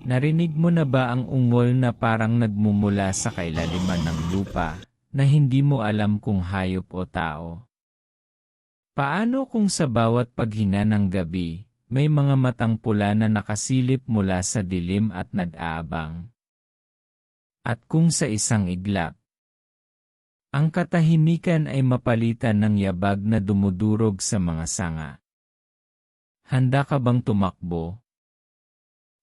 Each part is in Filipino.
Narinig mo na ba ang ungol na parang nagmumula sa kailaliman ng lupa, na hindi mo alam kung hayop o tao? Paano kung sa bawat paghina ng gabi, may mga matang pula na nakasilip mula sa dilim at nag-aabang? At kung sa isang iglap, ang katahimikan ay mapalitan ng yabag na dumudurog sa mga sanga? Handa ka bang tumakbo?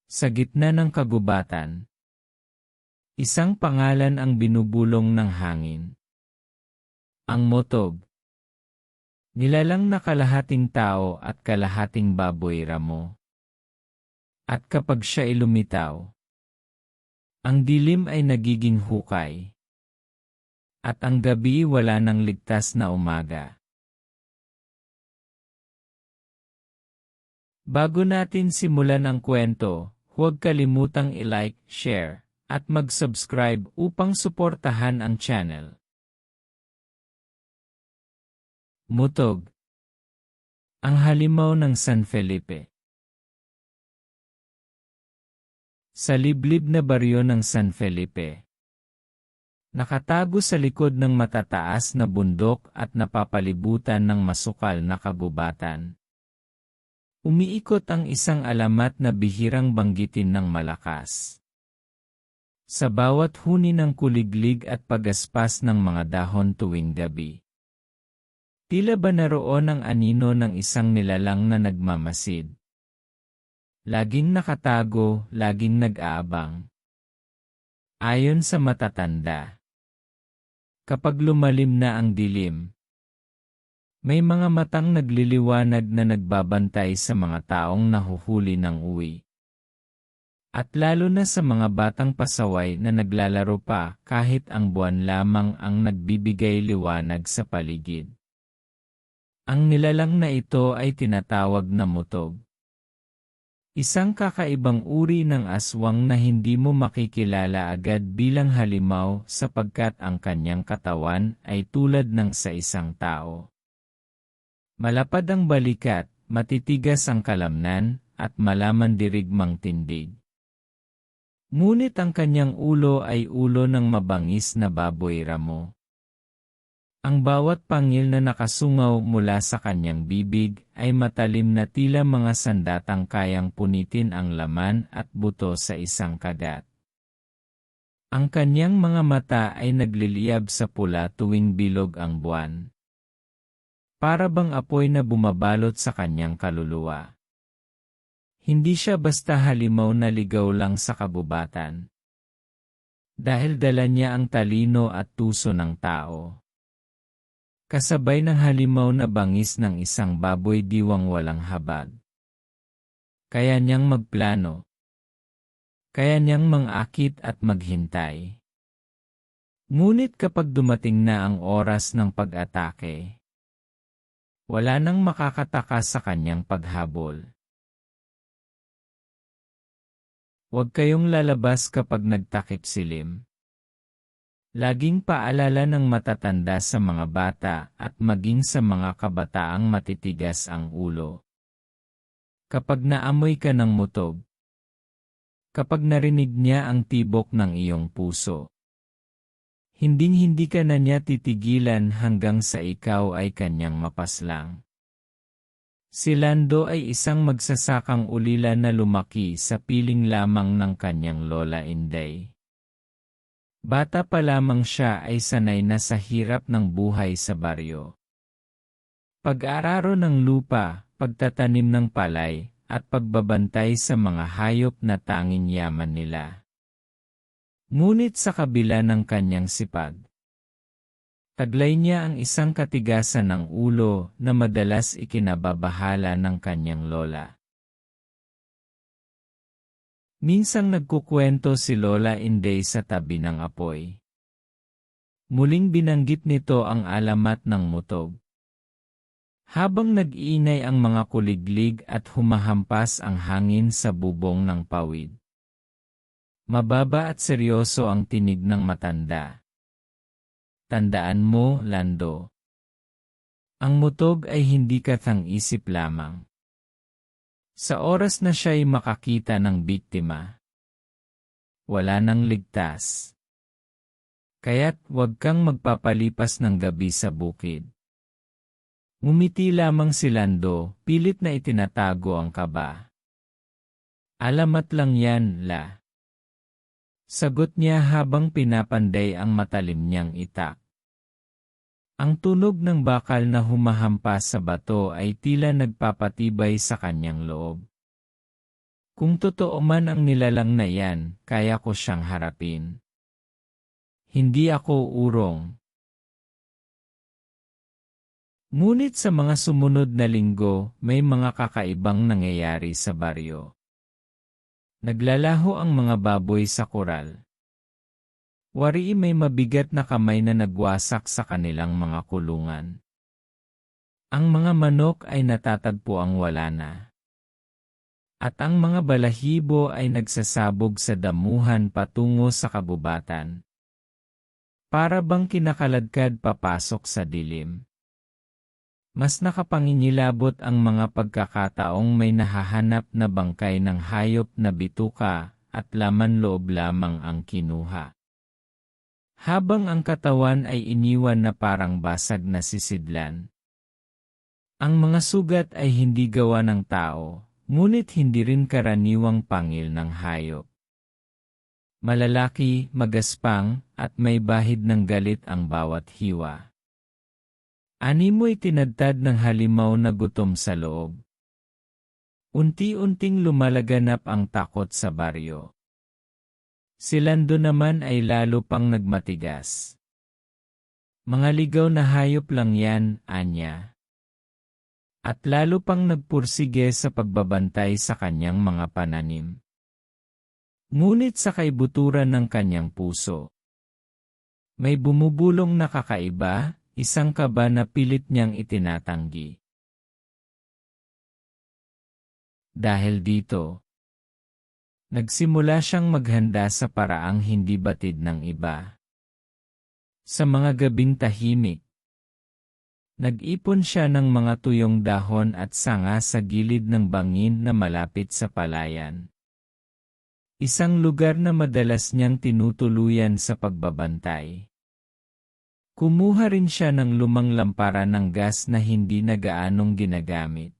Sa gitna ng kagubatan, isang pangalan ang binubulong ng hangin. Ang Motog. Nilalang na kalahating tao at kalahating baboy ramo. At kapag siya ay lumitaw, ang dilim ay nagiging hukay. At ang gabi wala nang ligtas na umaga. Bago natin simulan ang kwento, huwag kalimutang i-like, share, at mag-subscribe upang suportahan ang channel. Mutog. Ang halimaw ng San Felipe. Sa liblib na baryo ng San Felipe, nakatago sa likod ng matataas na bundok at napapalibutan ng masukal na kagubatan, umiikot ang isang alamat na bihirang banggitin ng malakas. Sa bawat huni ng kuliglig at pagaspas ng mga dahon tuwing gabi, tila ba naroon ang anino ng isang nilalang na nagmamasid? Laging nakatago, laging nag-aabang. Ayon sa matatanda, kapag lumalim na ang dilim, may mga matang nagliliwanag na nagbabantay sa mga taong nahuhuli ng uwi. At lalo na sa mga batang pasaway na naglalaro pa kahit ang buwan lamang ang nagbibigay liwanag sa paligid. Ang nilalang na ito ay tinatawag na mutog. Isang kakaibang uri ng aswang na hindi mo makikilala agad bilang halimaw sapagkat ang kanyang katawan ay tulad ng sa isang tao. Malapad ang balikat, matitigas ang kalamnan, at malaman dirigmang tindig. Ngunit ang kanyang ulo ay ulo ng mabangis na baboy ramo. Ang bawat pangil na nakasungaw mula sa kanyang bibig ay matalim na tila mga sandatang kayang punitin ang laman at buto sa isang kagat. Ang kanyang mga mata ay nagliliyab sa pula tuwing bilog ang buwan. Para bang apoy na bumabalot sa kanyang kaluluwa. Hindi siya basta halimaw na ligaw lang sa kabubatan. Dahil dala niya ang talino at tuso ng tao. Kasabay ng halimaw na bangis ng isang baboy diwang walang habag. Kaya niyang magplano. Kaya niyang mangakit at maghintay. Ngunit kapag dumating na ang oras ng pag-atake, wala nang makakataka sa kanyang paghabol. Huwag kayong lalabas kapag nagtakip silim. Laging paalala ng matatanda sa mga bata at maging sa mga kabataang matitigas ang ulo. Kapag naamoy ka ng mutog, kapag narinig niya ang tibok ng iyong puso, hinding-hindi ka na niya titigilan hanggang sa ikaw ay kanyang mapaslang. Si Lando ay isang magsasakang ulila na lumaki sa piling lamang ng kanyang lola Inday. Bata pa lamang siya ay sanay na sa hirap ng buhay sa baryo. Pag-aararo ng lupa, pagtatanim ng palay, at pagbabantay sa mga hayop na tanging yaman nila. Ngunit sa kabila ng kanyang sipag, taglay niya ang isang katigasan ng ulo na madalas ikinababahala ng kanyang lola. Minsang nagkukwento si Lola Inday sa tabi ng apoy. Muling binanggit nito ang alamat ng mutog. Habang nag-iinay ang mga kuliglig at humahampas ang hangin sa bubong ng pawid. Mababa at seryoso ang tinig ng matanda. Tandaan mo, Lando. Ang mutog ay hindi kathang-isip lamang. Sa oras na siya'y makakita ng biktima, wala nang ligtas. Kaya't huwag kang magpapalipas ng gabi sa bukid. Ngumiti lamang si Lando, pilit na itinatago ang kaba. Alamat lang yan, La. Sagot niya habang pinapanday ang matalim niyang itak. Ang tunog ng bakal na humahampas sa bato ay tila nagpapatibay sa kanyang loob. Kung totoo man ang nilalang na yan, kaya ko siyang harapin. Hindi ako urong. Ngunit sa mga sumunod na linggo, may mga kakaibang nangyayari sa baryo. Naglalaho ang mga baboy sa koral. Wari may mabigat na kamay na nagwasak sa kanilang mga kulungan. Ang mga manok ay natatagpo ang wala na. At ang mga balahibo ay nagsasabog sa damuhan patungo sa kabubatan. Para bang kinakaladkad papasok sa dilim. Mas nakapangingilabot ang mga pagkakataong may nahahanap na bangkay ng hayop na bituka at laman loob lamang ang kinuha. Habang ang katawan ay iniwan na parang basag na sisidlan. Ang mga sugat ay hindi gawa ng tao, ngunit hindi rin karaniwang pangil ng hayop. Malalaki, magaspang, at may bahid ng galit ang bawat hiwa. Animoy tinadtad ng halimaw na gutom sa loob. Unti-unting lumalaganap ang takot sa baryo. Si Lando naman ay lalo pang nagmatigas. Mga ligaw na hayop lang yan, anya. At lalo pang nagpursige sa pagbabantay sa kanyang mga pananim. Ngunit sa kaibuturan ng kanyang puso, may bumubulong na kakaiba, isang kaba na pilit niyang itinatanggi. Dahil dito, nagsimula siyang maghanda sa paraang hindi batid ng iba. Sa mga gabing tahimik, nag-ipon siya ng mga tuyong dahon at sanga sa gilid ng bangin na malapit sa palayan. Isang lugar na madalas niyang tinutuluyan sa pagbabantay. Kumuha rin siya ng lumang lampara ng gas na hindi na gaanong ginagamit.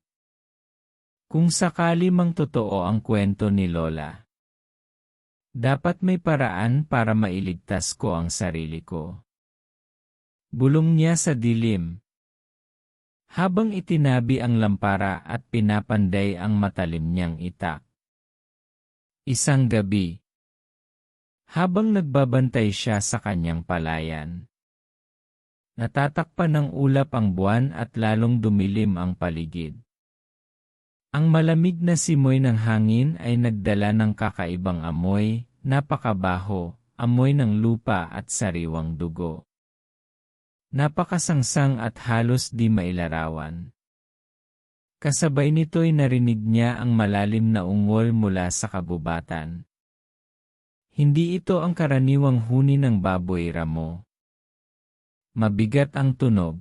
Kung sakali mang totoo ang kwento ni Lola, dapat may paraan para mailigtas ko ang sarili ko. Bulong niya sa dilim. Habang itinabi ang lampara at pinapanday ang matalim niyang itak. Isang gabi, habang nagbabantay siya sa kanyang palayan, natatakpan ng ulap ang buwan at lalong dumilim ang paligid. Ang malamig na simoy ng hangin ay nagdala ng kakaibang amoy, napakabaho, amoy ng lupa at sariwang dugo. Napakasangsang at halos di mailarawan. Kasabay nito'y narinig niya ang malalim na ungol mula sa kabubatan. Hindi ito ang karaniwang huni ng baboy ramo. Mabigat ang tunog.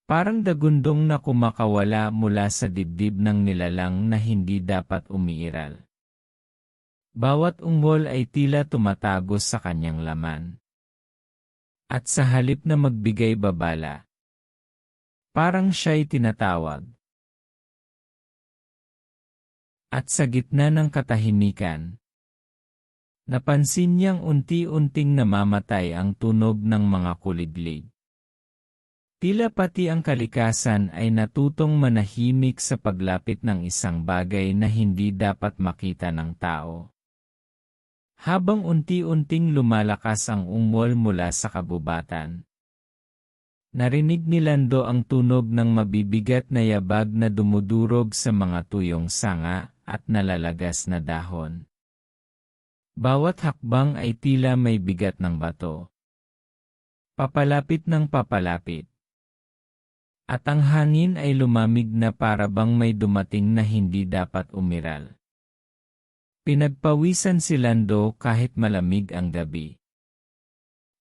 Parang dagundong na kumakawala mula sa dibdib ng nilalang na hindi dapat umiiral. Bawat ungol ay tila tumatagos sa kanyang laman. At sa halip na magbigay babala, parang siya'y tinatawag. At sa gitna ng katahimikan, napansin niyang unti-unting namamatay ang tunog ng mga kuliglig. Tila pati ang kalikasan ay natutong manahimik sa paglapit ng isang bagay na hindi dapat makita ng tao. Habang unti-unting lumalakas ang ungol mula sa kabubatan, narinig ni Lando ang tunog ng mabibigat na yabag na dumudurog sa mga tuyong sanga at nalalagas na dahon. Bawat hakbang ay tila may bigat ng bato. Papalapit ng papalapit. At ang hangin ay lumamig na para bang may dumating na hindi dapat umiral. Pinagpawisan si Lando kahit malamig ang gabi.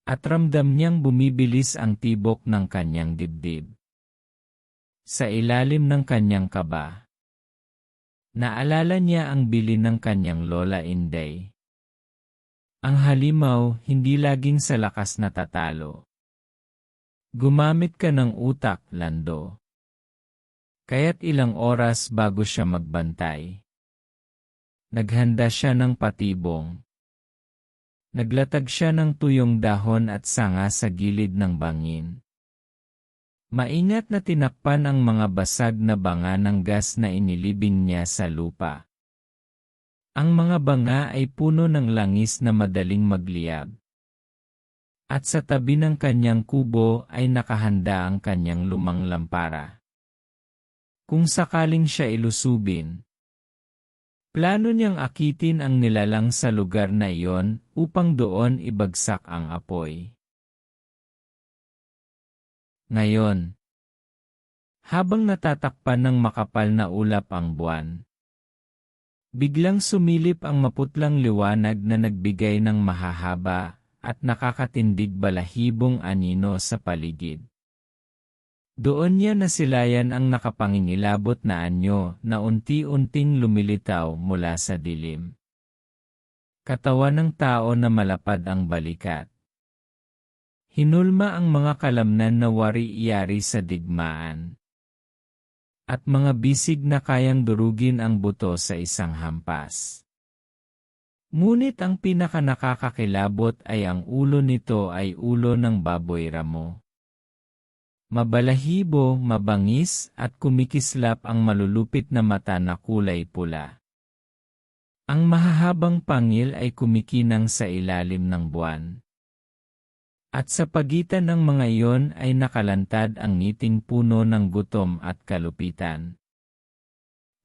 At ramdam niyang bumibilis ang tibok ng kanyang dibdib. Sa ilalim ng kanyang kaba, naalala niya ang bilin ng kanyang Lola Inday. Ang halimaw, hindi laging sa lakas natatalo. Gumamit ka ng utak, Lando. Kaya't ilang oras bago siya magbantay. Naghanda siya ng patibong. Naglatag siya ng tuyong dahon at sanga sa gilid ng bangin. Maingat na tinakpan ang mga basag na banga ng gas na inilibing niya sa lupa. Ang mga banga ay puno ng langis na madaling magliyab. At sa tabi ng kanyang kubo ay nakahanda ang kanyang lumang lampara. Kung sakaling siya ilusubin, plano niyang akitin ang nilalang sa lugar na iyon upang doon ibagsak ang apoy. Ngayon, habang natatakpan ng makapal na ulap ang buwan, biglang sumilip ang maputlang liwanag na nagbigay ng mahahaba at nakakatindig balahibong anino sa paligid. Doon niya nasilayan ang nakapangingilabot na anyo na unti-unting lumilitaw mula sa dilim. Katawan ng tao na malapad ang balikat. Hinulma ang mga kalamnan na wari-iyari sa digmaan. At mga bisig na kayang durugin ang buto sa isang hampas. Ngunit ang pinakanakakakilabot ay ang ulo nito ay ulo ng baboy ramo. Mabalahibo, mabangis at kumikislap ang malulupit na mata na kulay pula. Ang mahahabang pangil ay kumikinang sa ilalim ng buwan. At sa pagitan ng mga iyon ay nakalantad ang ngiting puno ng gutom at kalupitan.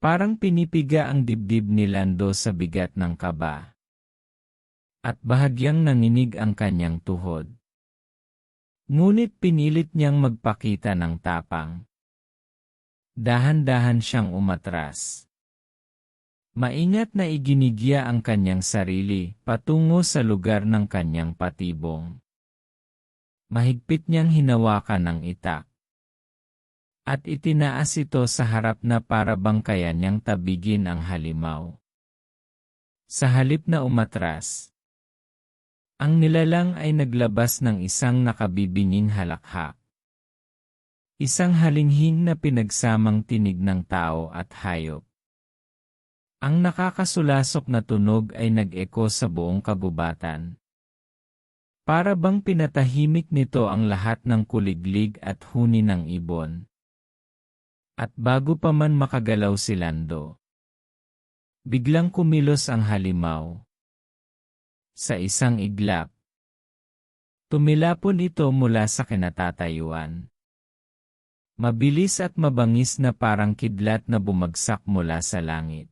Parang pinipiga ang dibdib ni Lando sa bigat ng kaba. At bahagyang nanginig ang kanyang tuhod. Ngunit pinilit niyang magpakita ng tapang. Dahan-dahan siyang umatras. Maingat na iginigya ang kanyang sarili patungo sa lugar ng kanyang patibong. Mahigpit niyang hinawakan ang itak. At itinaas ito sa harap na para bang kaya niyang tabigin ang halimaw. Sa halip na umatras, ang nilalang ay naglabas ng isang nakabibinging halakhak. Isang halinghing na pinagsamang tinig ng tao at hayop. Ang nakakasulasok na tunog ay nag-eko sa buong kagubatan. Para bang pinatahimik nito ang lahat ng kuliglig at huni ng ibon. At bago pa man makagalaw si Lando, biglang kumilos ang halimaw. Sa isang iglap, tumilapon ito mula sa kinatatayuan. Mabilis at mabangis na parang kidlat na bumagsak mula sa langit.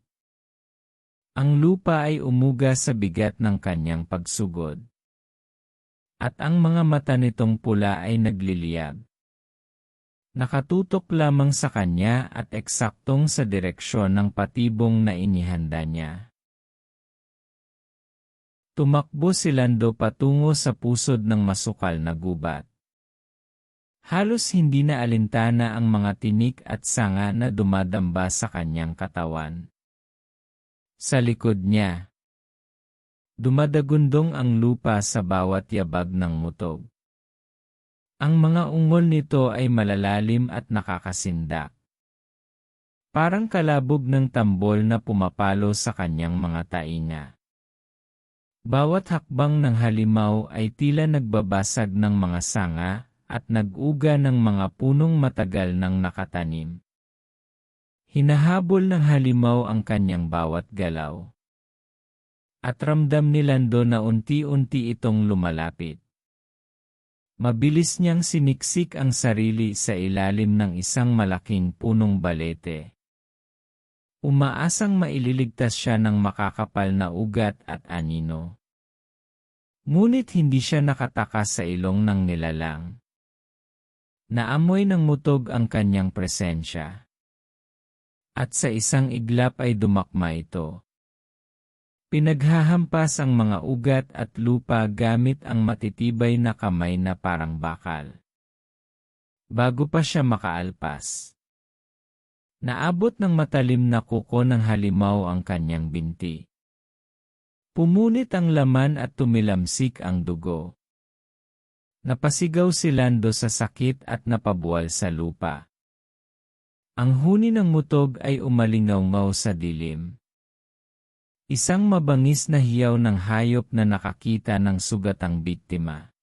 Ang lupa ay umuga sa bigat ng kanyang pagsugod. At ang mga mata nitong pula ay nagliliyab. Nakatutok lamang sa kanya at eksaktong sa direksyon ng patibong na inihanda niya. Tumakbo si Lando patungo sa pusod ng masukal na gubat. Halos hindi na alintana ang mga tinik at sanga na dumadamba sa kanyang katawan. Sa likod niya, dumadagundong ang lupa sa bawat yabag ng mutog. Ang mga ungol nito ay malalalim at nakakasindak. Parang kalabog ng tambol na pumapalo sa kanyang mga tainga. Bawat hakbang ng halimaw ay tila nagbabasag ng mga sanga at nag-uga ng mga punong matagal nang nakatanim. Hinahabol ng halimaw ang kanyang bawat galaw. At ramdam ni Lando na unti-unti itong lumalapit. Mabilis niyang siniksik ang sarili sa ilalim ng isang malaking punong balete. Umaasang maililigtas siya ng makakapal na ugat at anino. Ngunit hindi siya nakatakas sa ilong ng nilalang. Naamoy ng mutog ang kanyang presensya. At sa isang iglap ay dumakma ito. Pinaghahampas ang mga ugat at lupa gamit ang matitibay na kamay na parang bakal. Bago pa siya makaalpas, naabot ng matalim na kuko ng halimaw ang kanyang binti. Pumunit ang laman at tumilamsik ang dugo. Napasigaw si Lando sa sakit at napabuwal sa lupa. Ang huni ng mutog ay umalingaw-ngaw sa dilim. Isang mabangis na hiyaw ng hayop na nakakita ng sugatang biktima.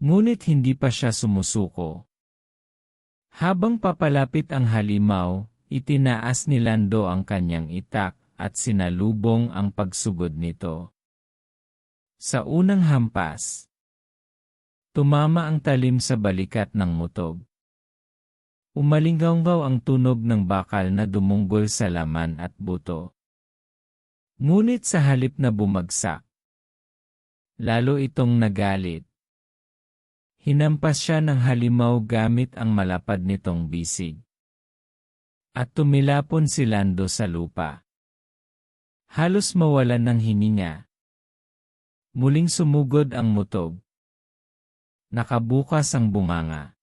Ngunit hindi pa siya sumusuko. Habang papalapit ang halimaw, itinaas ni Lando ang kanyang itak at sinalubong ang pagsugod nito. Sa unang hampas, tumama ang talim sa balikat ng mutog. Umalingaw-ngaw ang tunog ng bakal na dumunggol sa laman at buto. Ngunit sa halip na bumagsak, lalo itong nagalit. Hinampas siya ng halimaw gamit ang malapad nitong bisig. At tumilapon si Lando sa lupa. Halos mawalan ng hininga. Muling sumugod ang mutog. Nakabukas ang bunganga.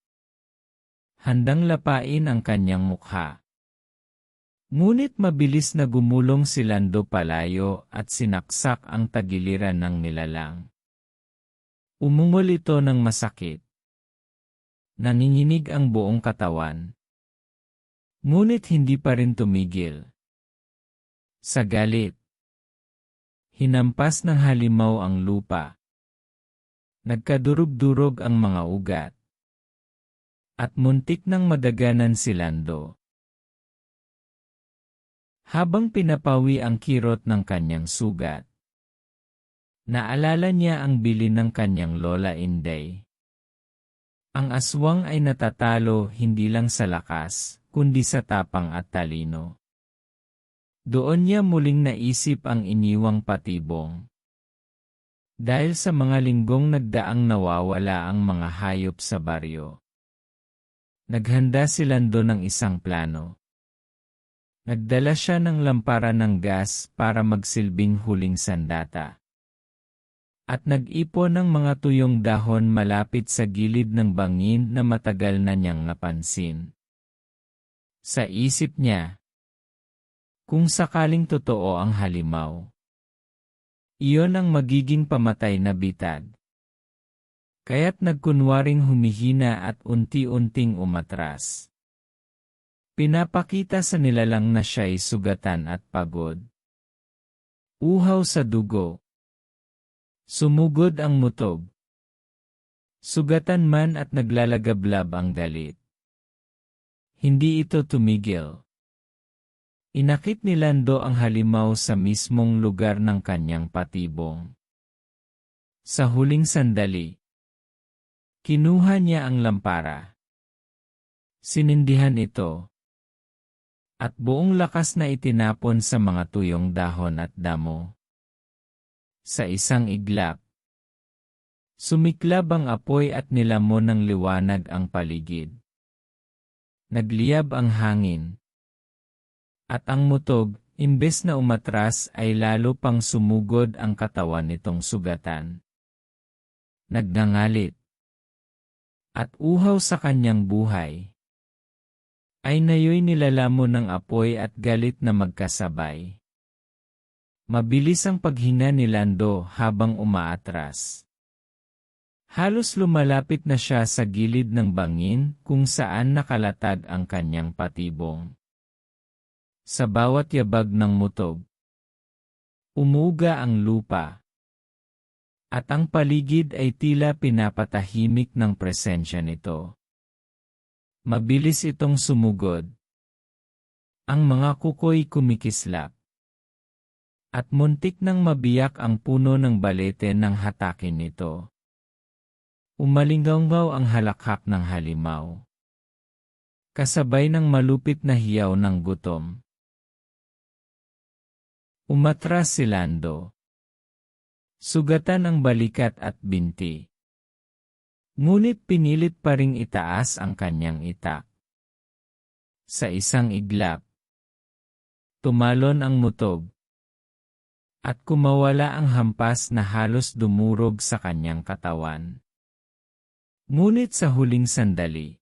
Handang lapain ang kanyang mukha. Ngunit mabilis na gumulong si Lando palayo at sinaksak ang tagiliran ng nilalang. Umungol ito ng masakit. Nanginginig ang buong katawan. Ngunit hindi pa rin tumigil. Sa galit, hinampas ng halimaw ang lupa. Nagkadurog-durog ang mga ugat. At muntik nang madaganan si Lando. Habang pinapawi ang kirot ng kanyang sugat, naalala niya ang bilin ng kanyang lola Inday. Ang aswang ay natatalo hindi lang sa lakas, kundi sa tapang at talino. Doon niya muling naisip ang iniwang patibong. Dahil sa mga linggong nagdaang nawawala ang mga hayop sa baryo. Naghanda si Lando ng isang plano. Nagdala siya ng lamparan ng gas para magsilbing huling sandata. At nag-ipon ng mga tuyong dahon malapit sa gilid ng bangin na matagal na niyang napansin. Sa isip niya, kung sakaling totoo ang halimaw, iyon ang magiging pamatay na bitad. Kaya't nagkunwaring humihina at unti-unting umatras. Pinapakita sa nilalang na siya'y sugatan at pagod. Uhaw sa dugo. Sumugod ang mutog. Sugatan man at naglalagablab ang galit. Hindi ito tumigil. Inakit ni Lando ang halimaw sa mismong lugar ng kanyang patibong. Sa huling sandali, kinuha niya ang lampara. Sinindihan ito. At buong lakas na itinapon sa mga tuyong dahon at damo. Sa isang iglap, sumiklab ang apoy at nilamon ng liwanag ang paligid. Nagliyab ang hangin. At ang mutog, imbes na umatras ay lalo pang sumugod ang katawan nitong sugatan. Nagngangalit. At uhaw sa kanyang buhay. Ay nayo'y nilalamon ng apoy at galit na magkasabay. Mabilis ang paghina ni Lando habang umaatras. Halos lumalapit na siya sa gilid ng bangin kung saan nakalatag ang kanyang patibong. Sa bawat yabag ng mutog, umuga ang lupa. At ang paligid ay tila pinapatahimik ng presensya nito. Mabilis itong sumugod. Ang mga kuko'y kumikislap. At muntik nang mabiyak ang puno ng balete ng hatakin nito. Umalingaw ang halakhak ng halimaw. Kasabay ng malupit na hiyaw ng gutom. Umatras si Lando. Sugatan ang balikat at binti. Ngunit pinilit pa ring itaas ang kanyang itak. Sa isang iglap, tumalon ang mutog. At kumawala ang hampas na halos dumurog sa kanyang katawan. Ngunit sa huling sandali,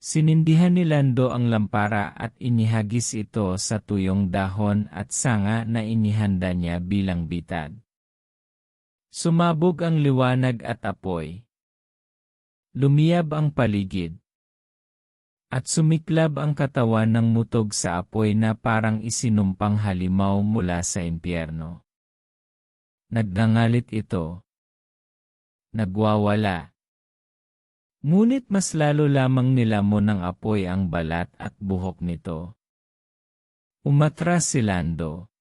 Sinindihan ni Lando ang lampara at inihagis ito sa tuyong dahon at sanga na inihanda niya bilang bitad. Sumabog ang liwanag at apoy. Lumiyab ang paligid. At sumiklab ang katawan ng mutog sa apoy na parang isinumpang halimaw mula sa impyerno. Nagdangalit ito. Nagwawala. Ngunit mas lalo lamang nilamon ng apoy ang balat at buhok nito. Umatras si Lando.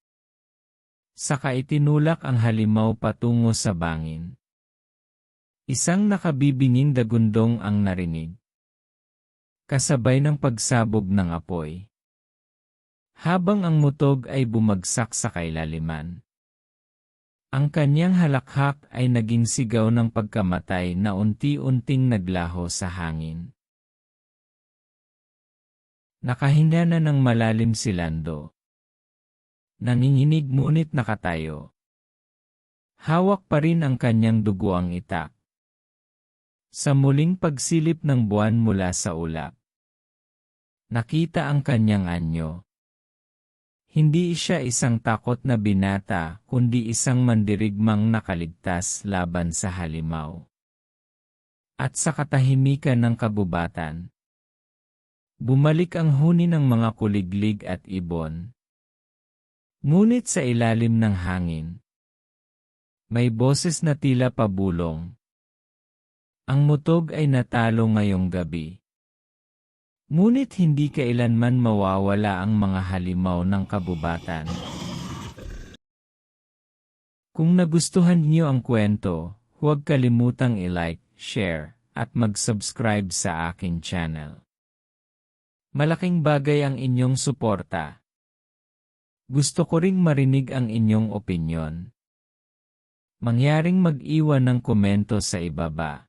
Saka itinulak ang halimaw patungo sa bangin. Isang nakabibinging dagundong ang narinig. Kasabay ng pagsabog ng apoy. Habang ang mutog ay bumagsak sa kailaliman. Ang kanyang halakhak ay naging sigaw ng pagkamatay na unti-unting naglaho sa hangin. Nakahinga na ng malalim si Lando. Nanginginig ngunit nakatayo. Hawak pa rin ang kanyang duguang itak. Sa muling pagsilip ng buwan mula sa ulap, nakita ang kanyang anyo. Hindi siya isang takot na binata, kundi isang mandirigmang nakaligtas laban sa halimaw. At sa katahimikan ng kabubatan, bumalik ang huni ng mga kuliglig at ibon. Ngunit sa ilalim ng hangin, may boses na tila pabulong. Ang mutog ay natalo ngayong gabi. Ngunit hindi kailanman mawawala ang mga halimaw ng kabubatan. Kung nagustuhan niyo ang kwento, huwag kalimutang i-like, share, at mag-subscribe sa akin channel. Malaking bagay ang inyong suporta. Gusto ko ring marinig ang inyong opinyon. Mangyaring mag-iwan ng komento sa ibaba.